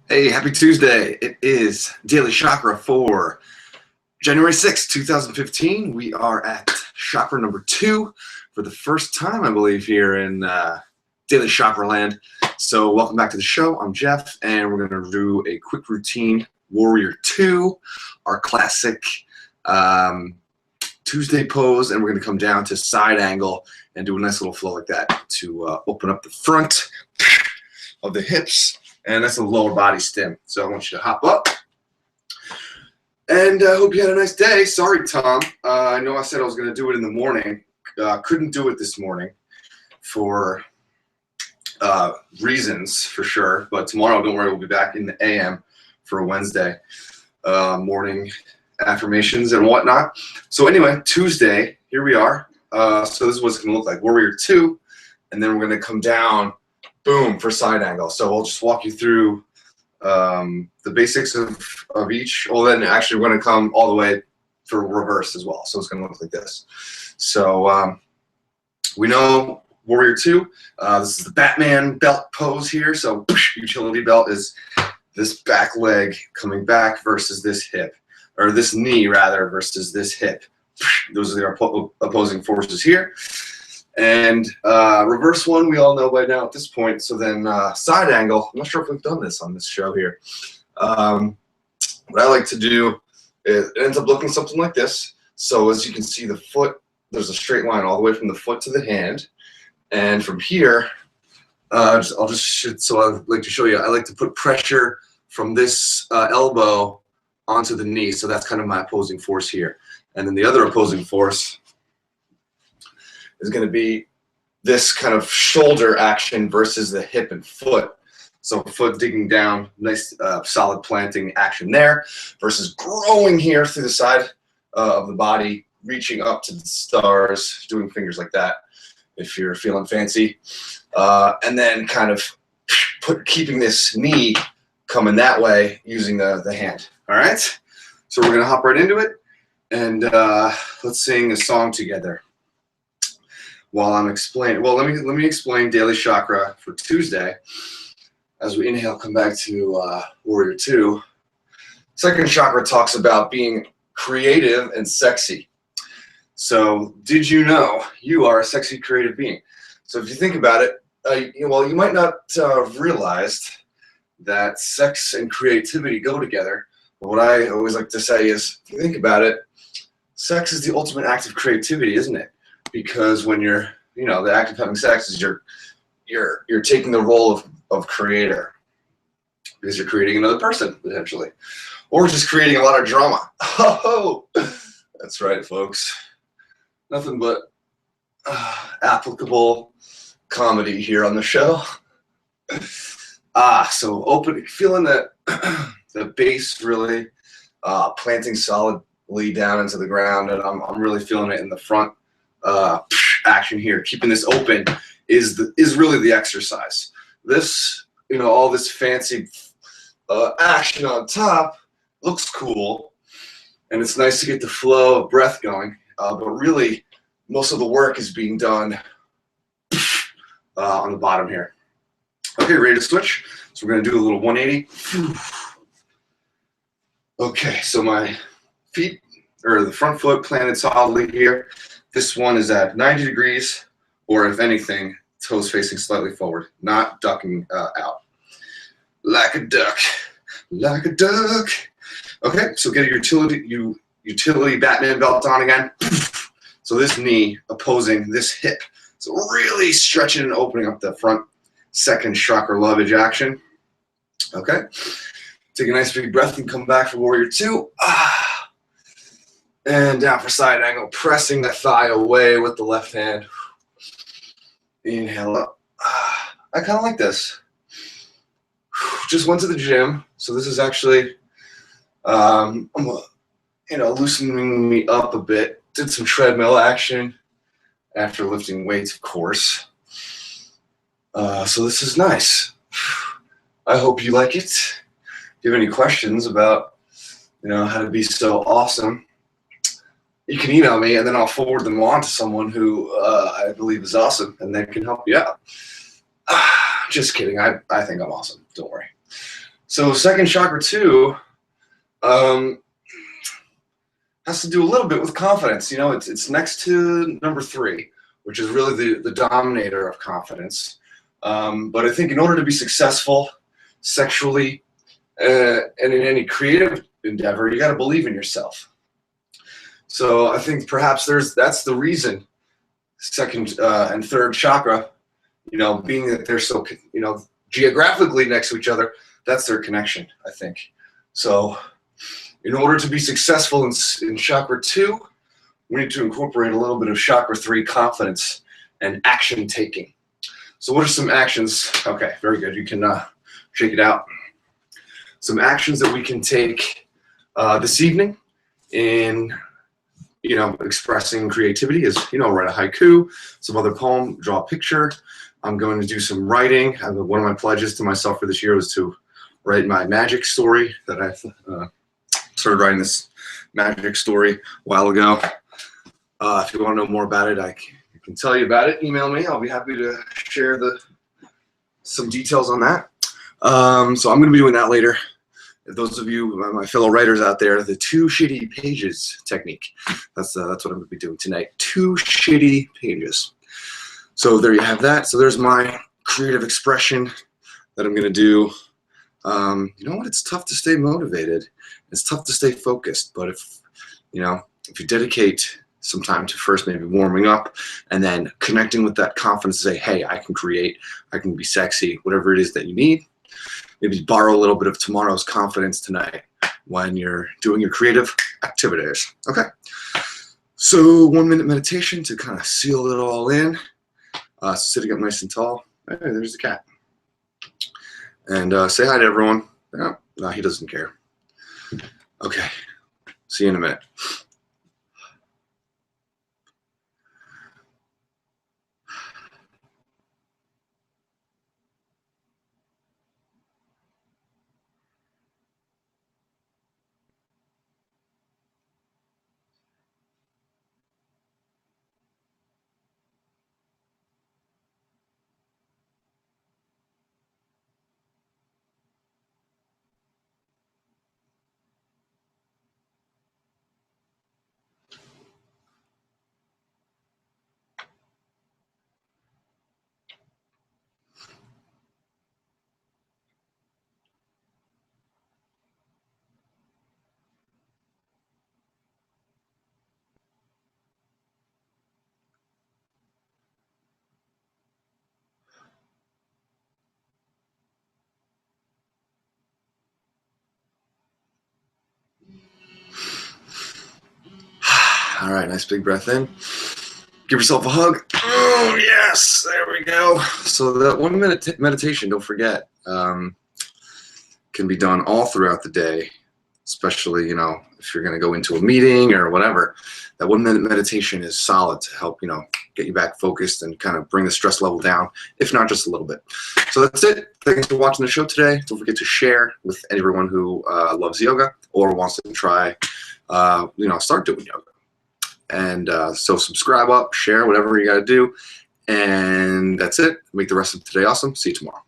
Hey, happy Tuesday. It is Daily Chakra for January 6th, 2015. We are at Chakra number 2 for the first time, I believe, here in Daily Chakra land. So welcome back to the show. I'm Jeff, and we're going to do a quick routine, Warrior 2, our classic Tuesday pose, and we're going to come down to side angle and do a nice little flow like that to open up the front of the hips. And that's a lower body stim. So I want you to hop up. And I hope you had a nice day. Sorry, Tom. I know I said I was going to do it in the morning. Couldn't do it this morning for reasons, for sure. But tomorrow, don't worry, we'll be back in the AM for a Wednesday morning affirmations and whatnot. So anyway, Tuesday, here we are. So this is what it's going to look like. Warrior 2. And then we're going to come down. Boom, for side angle. So I'll just walk you through the basics of each. Well, then actually we're going to come all the way for reverse as well. So it's going to look like this. So we know Warrior 2. This is the Batman belt pose here. So utility belt is this back leg coming back versus this hip. Or this knee, rather, versus this hip. Those are the opposing forces here. And reverse one we all know by now at this point. So then side angle, I'm not sure if we've done this on this show here. What I like to do is it ends up looking something like this. So as you can see, the foot, there's a straight line all the way from the foot to the hand. And from here, so I'd like to show you, I like to put pressure from this elbow onto the knee. So that's kind of my opposing force here. And then the other opposing force is going to be this kind of shoulder action versus the hip and foot. So foot digging down, nice solid planting action there, versus growing here through the side of the body, reaching up to the stars, doing fingers like that if you're feeling fancy. And then kind of keeping this knee coming that way using the hand. All right? So we're going to hop right into it, and let's sing a song together. While I'm explaining, well, let me explain Daily Chakra for Tuesday. As we inhale, come back to Warrior 2. Second chakra talks about being creative and sexy. So, did you know you are a sexy, creative being? So, if you think about it, you might not have realized that sex and creativity go together. But what I always like to say is, if you think about it, sex is the ultimate act of creativity, isn't it? Because when you're, the act of having sex is you're taking the role of creator, because you're creating another person potentially, or just creating a lot of drama. Oh, that's right, folks. Nothing but applicable comedy here on the show. So feeling that the bass really planting solidly down into the ground, and I'm really feeling it in the front. Action here, keeping this open is really the exercise. This, all this fancy action on top looks cool, and it's nice to get the flow of breath going. But really, most of the work is being done on the bottom here. Okay, ready to switch? So we're gonna do a little 180. Okay, so my feet, or the front foot, planted solidly here. This one is at 90 degrees, or if anything, toes facing slightly forward, not ducking out. Like a duck, like a duck. Okay, so get a utility Batman belt on again. So this knee opposing this hip. So really stretching and opening up the front second chakra lovage action. Okay, take a nice big breath and come back for Warrior 2. And down for side angle, pressing the thigh away with the left hand. Inhale up. I kind of like this. Just went to the gym, so this is actually, loosening me up a bit. Did some treadmill action after lifting weights, of course. So this is nice. I hope you like it. If you have any questions about, how to be so awesome, you can email me, and then I'll forward them on to someone who I believe is awesome, and they can help you out. Just kidding. I think I'm awesome. Don't worry. So second chakra 2 has to do a little bit with confidence. You know, it's next to number 3, which is really the dominator of confidence. But I think in order to be successful sexually and in any creative endeavor, you got to believe in yourself. So I think perhaps that's the reason second and third chakra, you know, being that they're so, you know, geographically next to each other, that's their connection, I think. So in order to be successful in chakra 2, we need to incorporate a little bit of chakra 3, confidence and action taking. So what are some actions? Okay, very good. You can shake it out. Some actions that we can take this evening in, you know, expressing creativity is, you know, write a haiku, some other poem, draw a picture. I'm going to do some writing. One of my pledges to myself for this year was to write my magic story that I started writing this magic story a while ago. If you want to know more about it, I can tell you about it. Email me. I'll be happy to share some details on that. So I'm going to be doing that later. If those of you, my fellow writers out there, the 2 shitty pages technique. That's what I'm going to be doing tonight. 2 shitty pages. So there you have that. So there's my creative expression that I'm going to do. You know what? It's tough to stay motivated. It's tough to stay focused. But if you dedicate some time to first maybe warming up and then connecting with that confidence to say, hey, I can create, I can be sexy, whatever it is that you need. Maybe borrow a little bit of tomorrow's confidence tonight when you're doing your creative activities. Okay. So 1-minute meditation to kind of seal it all in. Sitting up nice and tall. Hey, there's the cat. And say hi to everyone. Oh, no, he doesn't care. Okay. See you in a minute. All right, nice big breath in. Give yourself a hug. Oh, yes, there we go. So that 1-minute meditation, don't forget, can be done all throughout the day, especially, you know, if you're going to go into a meeting or whatever. That 1-minute meditation is solid to help, you know, get you back focused and kind of bring the stress level down, if not just a little bit. So that's it. Thanks for watching the show today. Don't forget to share with everyone who loves yoga or wants to try, you know, start doing yoga. And so subscribe up, share, whatever you got to do. And that's it. Make the rest of today awesome. See you tomorrow.